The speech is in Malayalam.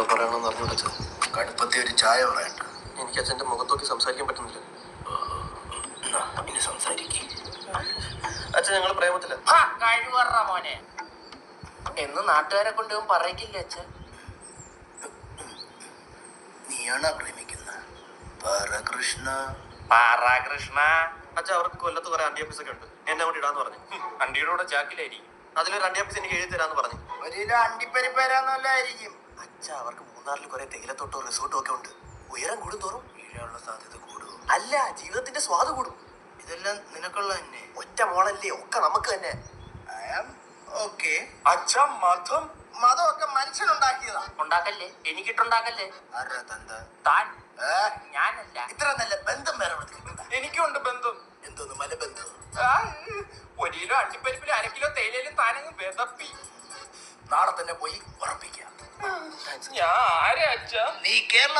പറയണമെന്ന് അറിഞ്ഞു വിളിച്ചത്. കടുപ്പത്തെ ഒരു ചായ വേണ്ട. എനിക്ക് അച്ഛൻ്റെ മുഖത്തോക്കി സംസാരിക്കാൻ പറ്റുന്നില്ല. ഇനി സംസാരിക്കേ. അച്ഛൻ ഞങ്ങൾ പ്രേമത്തില്ല. കഴിവറ മോനെ എന്ന് നാട്ടുകാരെ കൊണ്ട് പറയിക്കില്ല അച്ഛൻ. നീയാണോ പ്രേമിക്കുന്നത്? കൃഷ്ണ അച്ഛൻ അവർക്ക് കൊല്ലത്ത് കുറെ അണ്ടിയാപ്പീസ് ഒക്കെ ഉണ്ട്. എന്നെ കൂടി ഇടാന്ന് പറഞ്ഞു. അണ്ടിയുടെ കൂടെ ചാക്കിലായിരിക്കും. അതിലൊരു അണ്ടിയാപ്പീസ് എനിക്ക് എഴുതി തരാന്ന് പറഞ്ഞു. ഒരു കിലോ അണ്ടിപ്പരിപ്പരാന്നല്ലായിരിക്കും. അച്ഛൻ അവർക്ക് മൂന്നാറിൽ കുറെ തേയിലത്തോട്ടോ റിസോർട്ടും ഒക്കെ ഉണ്ട്. ഉയരം കൂടുന്തോറും വീഴാനുള്ള സാധ്യത കൂടും. അല്ല, ജീവിതത്തിന്റെ സ്വാദ് കൂടും. ഇതെല്ലാം നിനക്കുള്ള തന്നെ. ഒറ്റ മോളല്ലേ, ഒക്കെ നമുക്ക് തന്നെ. മതമൊക്കെ മനുഷ്യനുണ്ടാക്കിയതാ. ഉണ്ടാക്കല്ലേ, എനിക്കിട്ടുണ്ടാക്കല്ലേ. ആരാ തന്ത? താൻ, ഞാനല്ല. ഇത്ര നല്ല ബന്ധം വേറെ എനിക്കുണ്ട് ബന്ധം. എന്തോന്ന് മലബന്ധം? ഒരു കിലോ അണ്ടിപ്പരിപ്പിലും 1/2 കിലോ തേയിലും താനങ്ങ് വിതപ്പി. നാളെ തന്നെ പോയി ഉറപ്പിക്കാം. ഞാൻ ആരാ അച്ഛാ? നീ കേരള